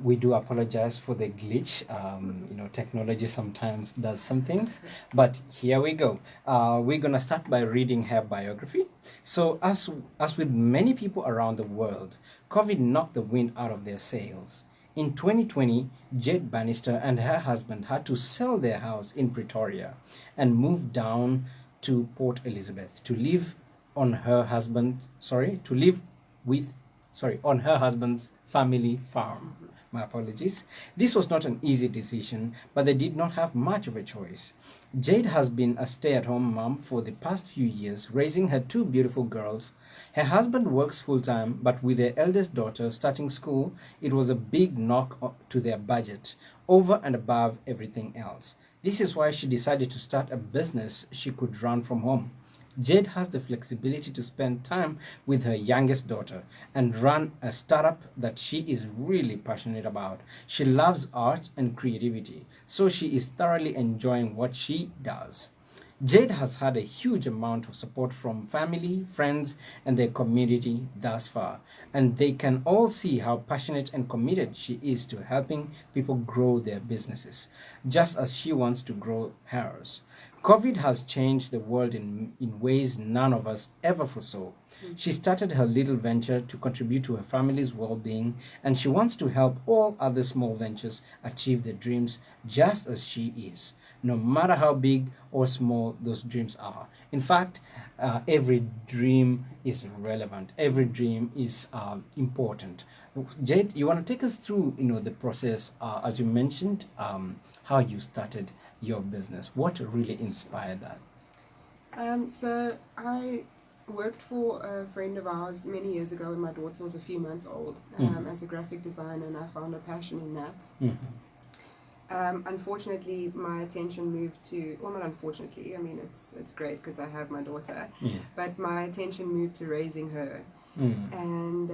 We do apologize for the glitch. Technology sometimes does some things, but here we go. We're gonna start by reading her biography. So, as with many people around the world, COVID knocked the wind out of their sails. In 2020, Jade Bannister and her husband had to sell their house in Pretoria and move down to Port Elizabeth to live on her husband. Sorry, to live with on her husband's family farm. My apologies. This was not an easy decision, but they did not have much of a choice. Jade has been a stay at home mom for the past few years, raising her two beautiful girls. Her husband works full time, but with their eldest daughter starting school, it was a big knock to their budget, over and above everything else. This is why she decided to start a business she could run from home. Jade has the flexibility to spend time with her youngest daughter and run a startup that she is really passionate about. She loves art and creativity, so she is thoroughly enjoying what she does. Jade has had a huge amount of support from family, friends, and their community thus far, and they can all see how passionate and committed she is to helping people grow their businesses, just as she wants to grow hers. COVID has changed the world in ways none of us ever foresaw. She started her little venture to contribute to her family's well being, and she wants to help all other small ventures achieve their dreams just as she is, no matter how big or small those dreams are. In fact, every dream is relevant, every dream is important. Jade, you want to take us through the process, as you mentioned, how you started your business. What really inspired that? So I worked for a friend of ours many years ago when my daughter was a few months old, as a graphic designer, and I found a passion in that. Unfortunately, my attention moved to, well, not unfortunately, I mean, it's great because I have my daughter, Yeah. but my attention moved to raising her. And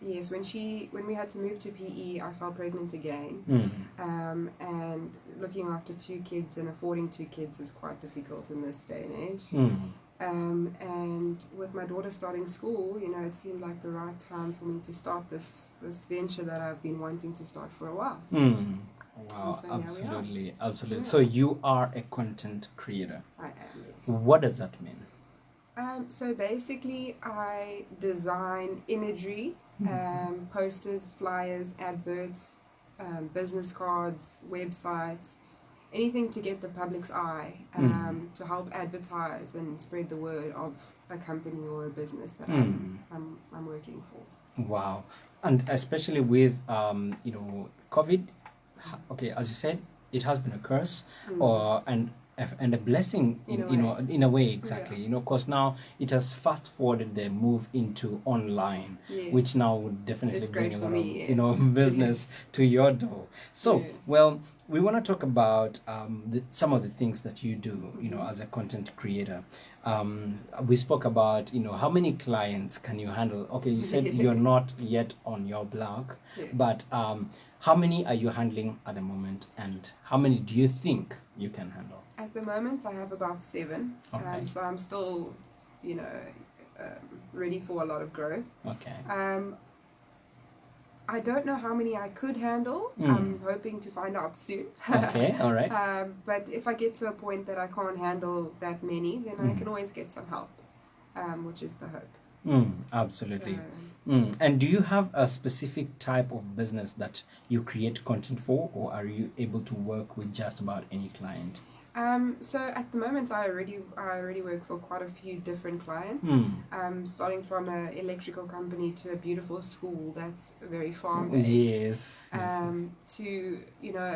yes, when we had to move to PE, I fell pregnant again. And looking after two kids and affording two kids is quite difficult in this day and age. And with my daughter starting school, it seemed like the right time for me to start this venture that I've been wanting to start for a while. Wow, So absolutely, absolutely. Yeah. So you are a content creator. I am, yes. What does that mean? So basically, I design imagery, posters, flyers, adverts, business cards, websites, anything to get the public's eye, to help advertise and spread the word of a company or a business that I'm working for. Wow, and especially with COVID. Okay, as you said, it has been a curse, or and a blessing in a way, exactly. Yeah. Because now it has fast forwarded the move into online, Yes. which now would definitely It's bring great a for lot me, of yes. business Yes. to your door. So Yes. well, we want to talk about some of the things that you do, as a content creator. We spoke about how many clients can you handle. Okay, you said you're not yet on your blog, Yes. but how many are you handling at the moment, and how many do you think you can handle? At the moment, I have about 7. Okay. So I'm still, ready for a lot of growth. Okay. I don't know how many I could handle. I'm hoping to find out soon. Okay, all right. But if I get to a point that I can't handle that many, then I can always get some help, which is the hope. Absolutely. So, And do you have a specific type of business that you create content for, or are you able to work with just about any client? So at the moment, I already work for quite a few different clients. Starting from an electrical company to a beautiful school that's very farm based. Yes. To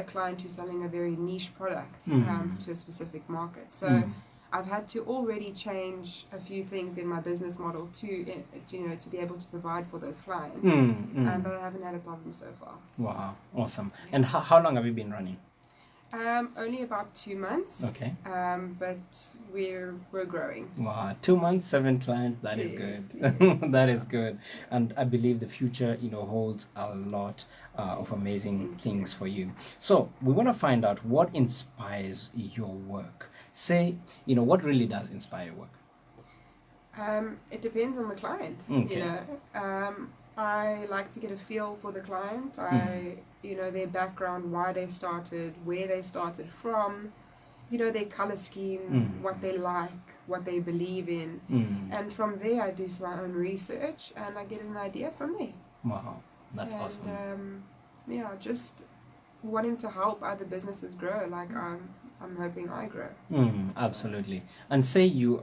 a client who's selling a very niche product to a specific market. So I've had to already change a few things in my business model to be able to provide for those clients. But I haven't had a problem so far. Wow, awesome. And how long have you been running? Only about 2 months. Okay. But we're growing. Wow, 2 months, 7 clients. That is Yes, good. yes. That is good. And I believe the future, holds a lot of amazing Thank things you. for you. So we want to find out what inspires your work. Say, what really does inspire your work? It depends on the client. Okay. I like to get a feel for the client. Their background, why they started, where they started from, their color scheme, what they like, what they believe in. And from there, I do my own research and I get an idea from there. Wow, that's awesome. Just wanting to help other businesses grow, like I'm hoping I grow. Absolutely. And say you,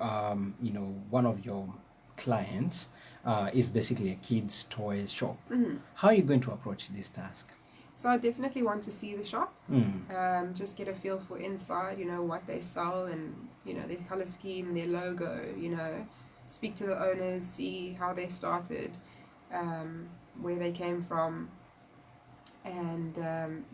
one of your clients is basically a kids' toy shop. How are you going to approach this task? So I definitely want to see the shop, just get a feel for inside, what they sell and, their color scheme, their logo, speak to the owners, see how they started, where they came from. And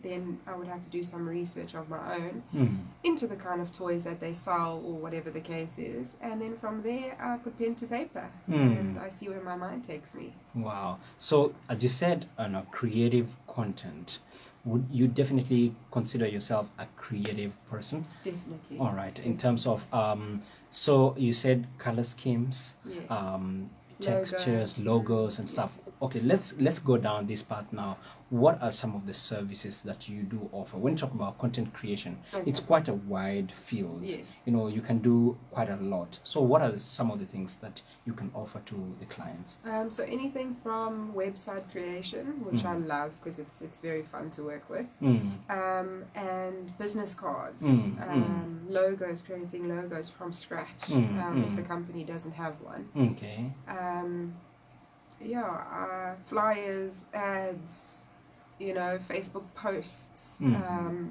then I would have to do some research of my own into the kind of toys that they sell or whatever the case is. And then from there, I put pen to paper and I see where my mind takes me. Wow. So as you said, creative content, would you definitely consider yourself a creative person? Definitely. All right. In terms of, so you said color schemes, yes. Textures, logos, and stuff. Okay, let's go down this path now. What are some of the services that you do offer? When you talk about content creation, it's quite a wide field. Yes. You can do quite a lot. So what are some of the things that you can offer to the clients? So anything from website creation, which I love because it's very fun to work with, and business cards, logos, creating logos from scratch if the company doesn't have one. Okay. Flyers, ads, Facebook posts,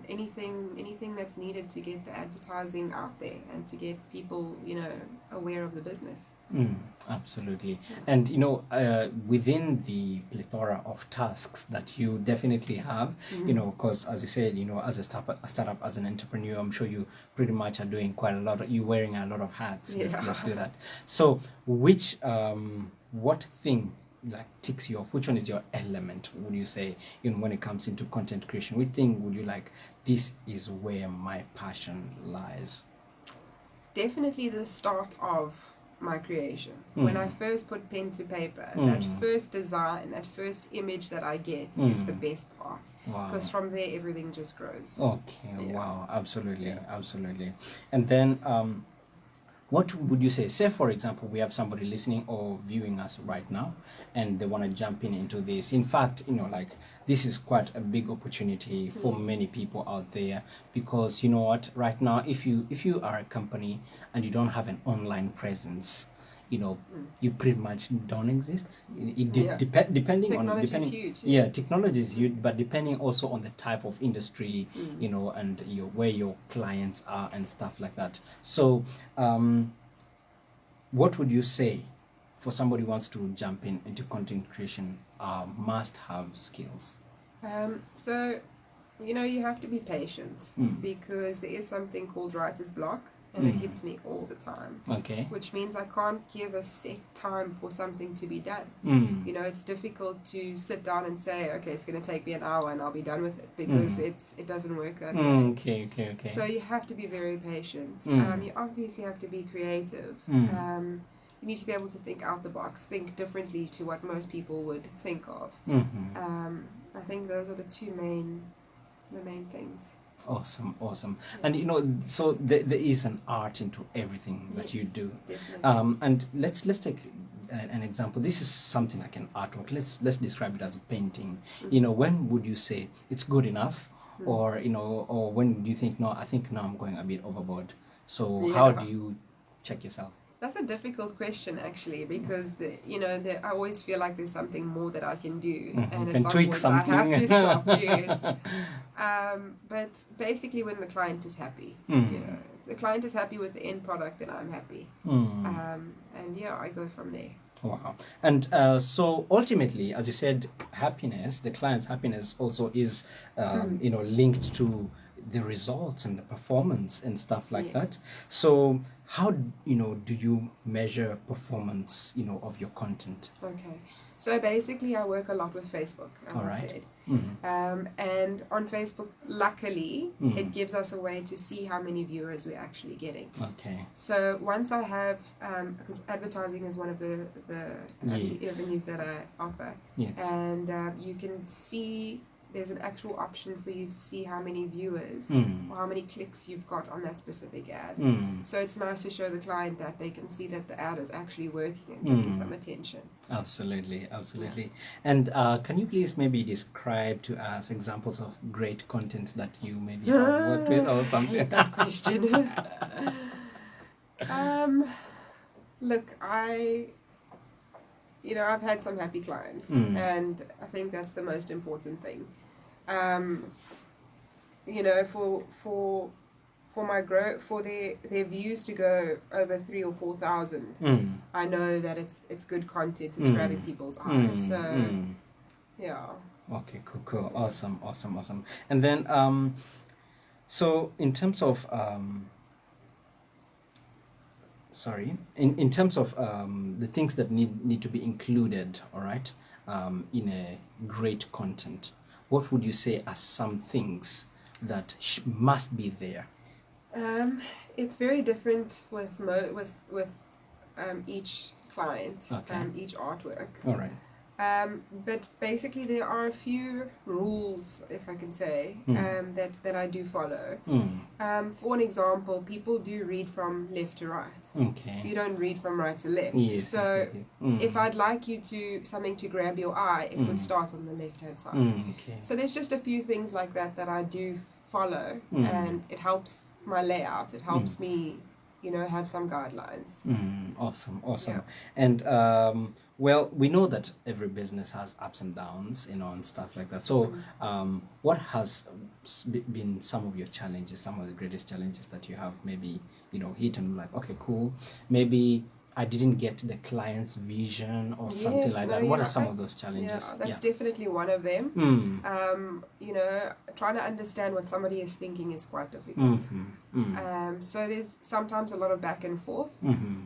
anything that's needed to get the advertising out there and to get people, aware of the business. Absolutely. And, within the plethora of tasks that you definitely have, because as you said, as a startup, as an entrepreneur, I'm sure you pretty much are doing quite a lot. You're wearing a lot of hats. Yeah. Let's do that. So what thing ticks you off? Which one is your element, would you say, when it comes into content creation? Which thing would you like, this is where my passion lies? Definitely the start of my creation. When I first put pen to paper, that first design, that first image that I get is the best part. Because from there everything just grows. Okay. Yeah. Wow. Absolutely. And then what would you say, for example, we have somebody listening or viewing us right now and they want to jump into this. In fact, this is quite a big opportunity for many people out there, because you know what, right now, if you are a company and you don't have an online presence, you pretty much don't exist. Depending technology on is huge. Yeah, technology is huge, but depending also on the type of industry, and where your clients are and stuff like that. So, what would you say for somebody who wants to jump into content creation? Must-have skills. So, you have to be patient because there is something called writer's block. And it hits me all the time. Okay. Which means I can't give a set time for something to be done. It's difficult to sit down and say, okay, it's going to take me an hour and I'll be done with it, because it doesn't work that way. Okay. So you have to be very patient. You obviously have to be creative. You need to be able to think out the box, think differently to what most people would think of. I think those are the main things. Awesome. And so there is an art into everything that you do. Definitely. And let's take an example. This is something like an artwork. Let's describe it as a painting. When would you say it's good enough, or or when do you think, no, I think now I'm going a bit overboard? So how do you check yourself? That's a difficult question, actually, because I always feel like there's something more that I can do, and at some point I have to stop. Yes, but basically, when the client is happy, if the client is happy with the end product, then I'm happy, and I go from there. Wow. And so ultimately, as you said, happiness, the client's happiness also is linked to the results and the performance and stuff like Yes. that. So how do you measure performance of your content? Okay. So basically, I work a lot with Facebook, as All I right. said. Mm-hmm. And on Facebook, luckily, Mm. it gives us a way to see how many viewers we're actually getting. Okay. So once I have, because advertising is one of the Yes. avenues that I offer, Yes. and you can see there's an actual option for you to see how many viewers Mm. or how many clicks you've got on that specific ad. Mm. So it's nice to show the client that they can see that the ad is actually working and getting some attention. Absolutely, absolutely. And can you please maybe describe to us examples of great content that you maybe have worked with or I something? hate that question. Look, I've had some happy clients, and I think that's the most important thing. For my growth, for their views to go over 3,000 or 4,000, I know that it's good content. It's grabbing people's eyes. So yeah. Okay, cool. Awesome. And then so in terms of in terms of the things that need to be included, all right, in a great content, what would you say are some things that must be there? It's very different with each client, Okay. each artwork. All right. But basically, there are a few rules, if I can say, that I do follow. For an example, people do read from left to right. Okay. You don't read from right to left. Yes, So yes. if I'd like you to something to grab your eye, it would start on the left-hand side. Okay. So there's just a few things like that I do follow, and it helps my layout. It helps me, have some guidelines. Awesome. Yeah. And well, we know that every business has ups and downs, and stuff like that. So, what has been some of your challenges, some of the greatest challenges that you have maybe, hit and like, okay, cool, maybe I didn't get the client's vision or something like that. What are some of those challenges? Yeah, that's definitely one of them. Trying to understand what somebody is thinking is quite difficult. So there's sometimes a lot of back and forth,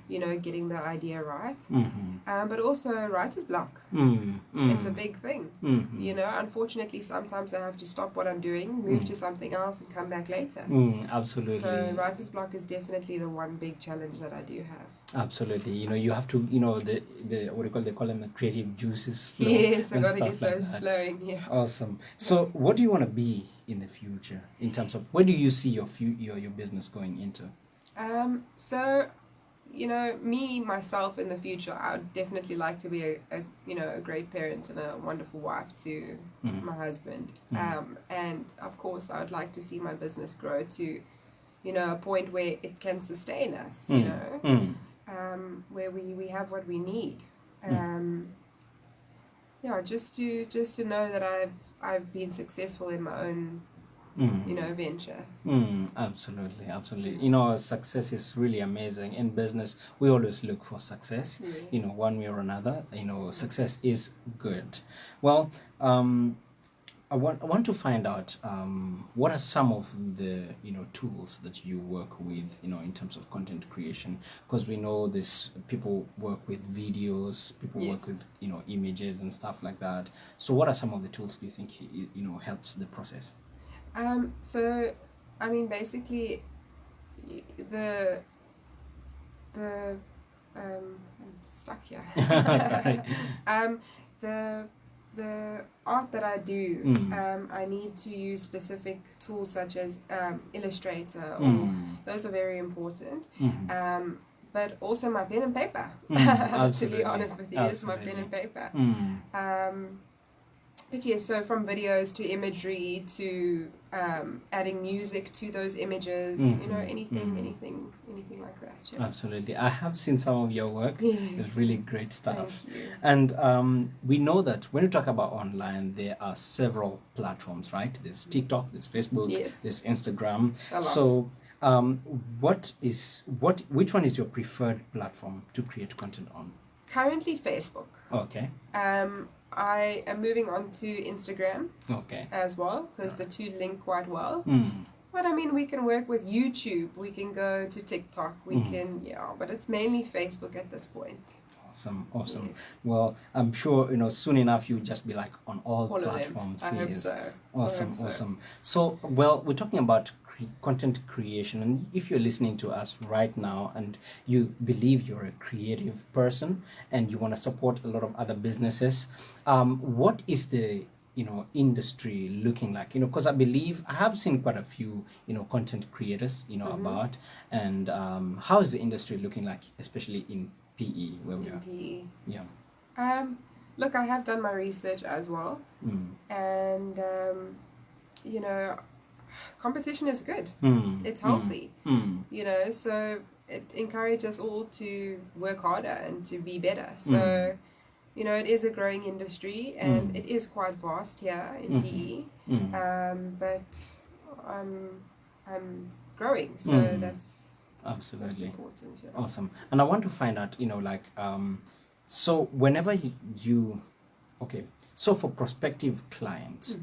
getting the idea right. But also writer's block. It's a big thing. Unfortunately, sometimes I have to stop what I'm doing, move to something else, and come back later. Absolutely. So writer's block is definitely the one big challenge that I do have. Absolutely. You have to, the what do you call, they call them the creative juices flow. Yes, I and got to stuff get like those that. flowing. Yeah. Awesome. So, what do you want to be in the future in terms of where do you see your business going into? So, me myself in the future, I would definitely like to be a great parent and a wonderful wife to my husband. And of course, I would like to see my business grow to, a point where it can sustain us. Where we have what we need. Just to know that I've been successful in my own venture. Absolutely. Success is really amazing in business. We always look for success. Yes. One way or another. Success is good. Well, I want to find out what are some of the tools that you work with in terms of content creation, because we know this people work with videos, people work with images and stuff like that. So what are some of the tools do you think helps the process? So I mean, basically I'm stuck here. Sorry. The art that I do, I need to use specific tools such as Illustrator, or those are very important. But also my pen and paper, to be honest with you, it's my pen and paper. But yes, so from videos to imagery to adding music to those images, anything like that. Yeah. Absolutely. I have seen some of your work. Yes. It's really great stuff. Thank you. And we know that when you talk about online, there are several platforms, right? There's TikTok, there's Facebook, there's Instagram. A lot. So which one is your preferred platform to create content on? Currently Facebook. Okay. I am moving on to Instagram Okay. as well, because the two link quite well. But I mean, we can work with YouTube, we can go to TikTok, we can, but it's mainly Facebook at this point. Awesome. Yes. Well, I'm sure soon enough you'll just be like on all Of platforms. them. I hope so. Awesome. So, well, we're talking about content creation, and if you're listening to us right now and you believe you're a creative person and you want to support a lot of other businesses, what is the industry looking like? Because I believe I have seen quite a few content creators about, and how is the industry looking like, especially in PE where we are? PE. Yeah. Look, I have done my research as well, and competition is good. It's healthy. So it encourages us all to work harder and to be better. So it is a growing industry, and it is quite vast here in PE. But I'm growing, so that's absolutely important. Yeah. Awesome. And I want to find out, so whenever okay, so for prospective clients,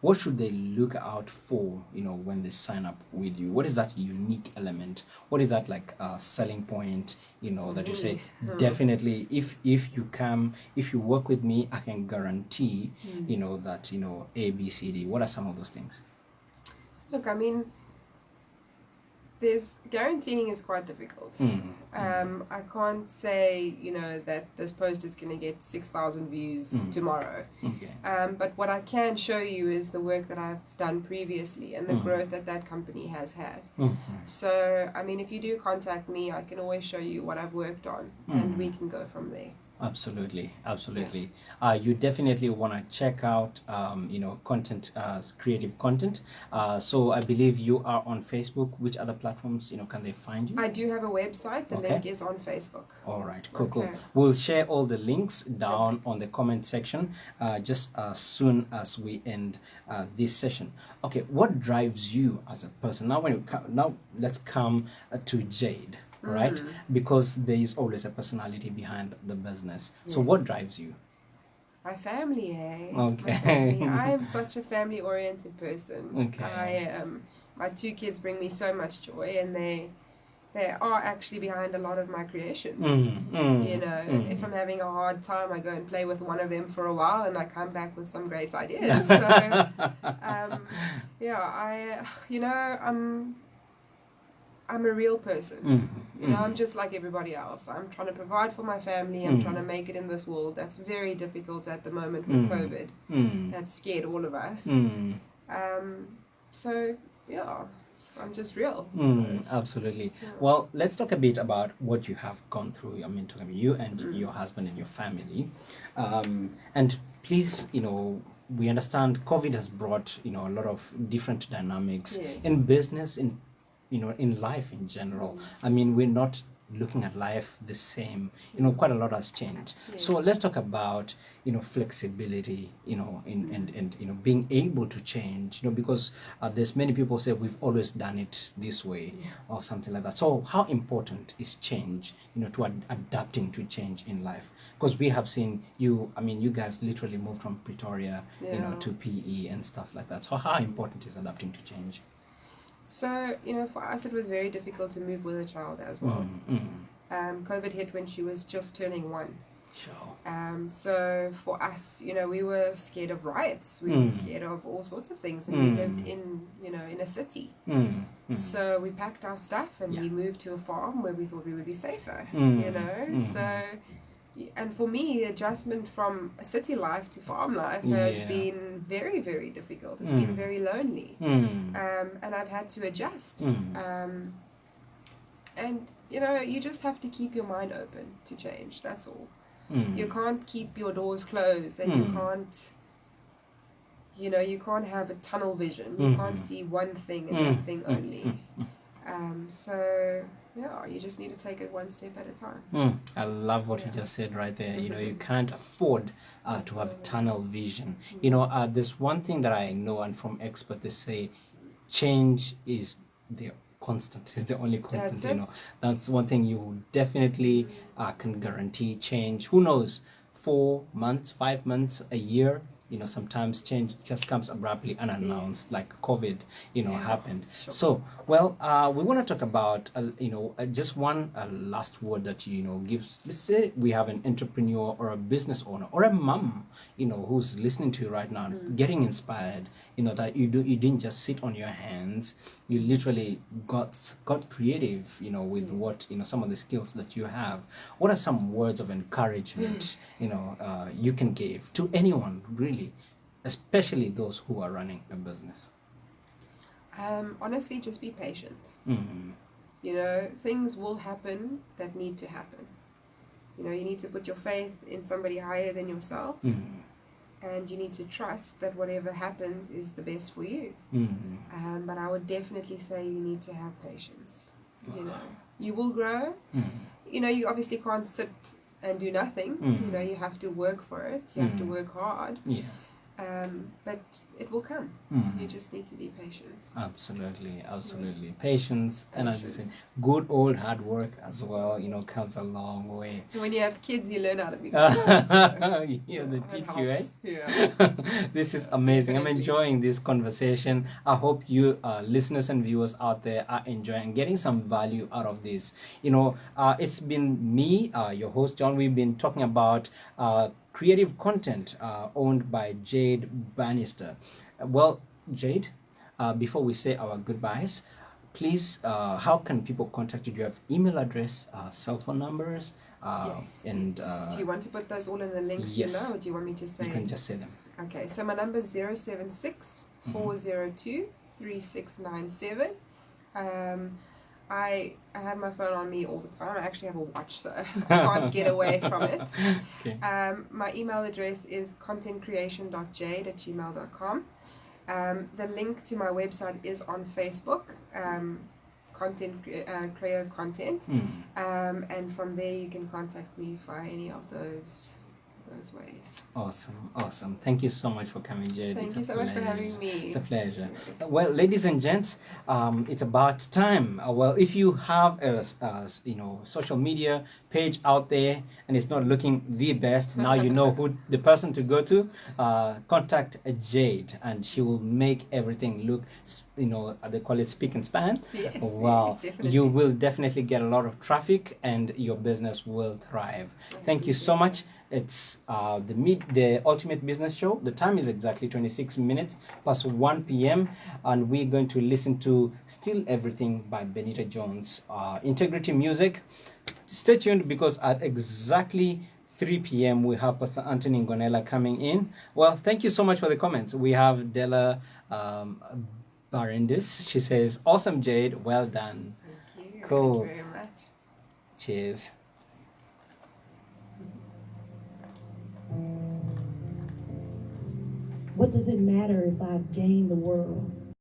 what should they look out for, when they sign up with you? What is that unique element? What is that selling point, that you say, definitely, if you work with me, I can guarantee, that, A, B, C, D. What are some of those things? Look, I mean, guaranteeing is quite difficult. I can't say, that this post is going to get 6,000 views tomorrow. Okay. But what I can show you is the work that I've done previously and the growth that company has had. So, I mean, if you do contact me, I can always show you what I've worked on, and we can go from there. Absolutely. You definitely want to check out content, creative content. So I believe you are on Facebook. Which other platforms can they find you? I do have a website. The link is on Facebook. All right, cool. We'll share all the links down on the comment section just as soon as we end this session. Okay, what drives you as a person? Now let's come to Jade. Right, because there is always a personality behind the business. So what drives you? My family, eh? Okay. My family. I am such a family-oriented person. Okay. My two kids bring me so much joy, and they are actually behind a lot of my creations. If I'm having a hard time, I go and play with one of them for a while, and I come back with some great ideas. So, I'm a real person. I'm just like everybody else. I'm trying to provide for my family. I'm trying to make it in this world. That's very difficult at the moment with COVID. That's scared all of us. So, I'm just real. Absolutely. Yeah. Well, let's talk a bit about what you have gone through. I mean, you and your husband and your family. And please, we understand COVID has brought, a lot of different dynamics in business, in life in general. I mean, we're not looking at life the same. Quite a lot has changed. So let's talk about, flexibility, and being able to change, because there's many people say we've always done it this way or something like that. So how important is change, to adapting to change in life? Because we have seen you guys literally moved from Pretoria, to PE and stuff like that. So how important is adapting to change? So, for us it was very difficult to move with a child as well. COVID hit when she was just turning 1. Sure. So for us, we were scared of riots. We were scared of all sorts of things, and we lived in a city. So we packed our stuff and we moved to a farm where we thought we would be safer, So, and for me, adjustment from a city life to farm life has been very, very difficult. It's been very lonely. And I've had to adjust. And, you just have to keep your mind open to change. That's all. You can't keep your doors closed, and you can't have a tunnel vision. You can't see one thing and that thing only. So, you just need to take it one step at a time. I love what you just said right there. You can't afford to have tunnel vision. There's one thing that I know, and from experts, they say change is the constant, is the only constant. That's one thing you definitely can guarantee. Change, who knows, 4 months, 5 months, a year, sometimes change just comes abruptly unannounced, like COVID, happened. Sure. So, well, we want to talk about, just one last word that gives. Let's say we have an entrepreneur or a business owner or a mom, who's listening to you right now, getting inspired. That you didn't just sit on your hands. You literally got creative. With what some of the skills that you have. What are some words of encouragement you can give to anyone really, especially those who are running a business? Honestly, just be patient. Mm. Things will happen that need to happen. You need to put your faith in somebody higher than yourself, and you need to trust that whatever happens is the best for you. But I would definitely say you need to have patience. You will grow. You obviously can't sit and do nothing. You have to work for it. You have to work hard. Yeah. But it will come. You just need to be patient. Absolutely. Patience, and as you say, good old hard work as well, comes a long way. When you have kids, you learn how to be good. They teach you, right? Yeah. This is amazing. I'm enjoying this conversation. I hope you listeners and viewers out there are enjoying, getting some value out of this. It's been me, your host John. We've been talking about creative content owned by Jade Bannister. Well, Jade, before we say our goodbyes, please, how can people contact you? Do you have email address, cell phone numbers? Yes. And do you want to put those all in the links below, or do you want me to say? You can just say them. Okay, so my number is 076 402 3697. I have my phone on me all the time. I actually have a watch, so I can't get away from it. Okay. My email address is contentcreation.jade@gmail.com. The link to my website is on Facebook, creative content, and from there you can contact me via any of those ways. Awesome. Thank you so much for coming, Jade. Thank you so much for having me. It's a pleasure. Well, ladies and gents, it's about time. Well, if you have a social media page out there and it's not looking the best, now you know who the person to go to. Contact Jade, and she will make everything look, they call it speak and span. Yes. Wow. Yes, definitely. You will definitely get a lot of traffic, and your business will thrive. Thank you so much. It's the Ultimate Business Show. The time is exactly 26 minutes past 1 p.m. and we're going to listen to Still Everything by Benita Jones. Integrity Music. Stay tuned, because at exactly 3 p.m. we have Pastor Anthony Ngonela coming in. Well, thank you so much for the comments. We have Della Barendis. She says, awesome, Jade. Well done. Thank you. Cool. Thank you very much. Cheers. What does it matter if I gain the world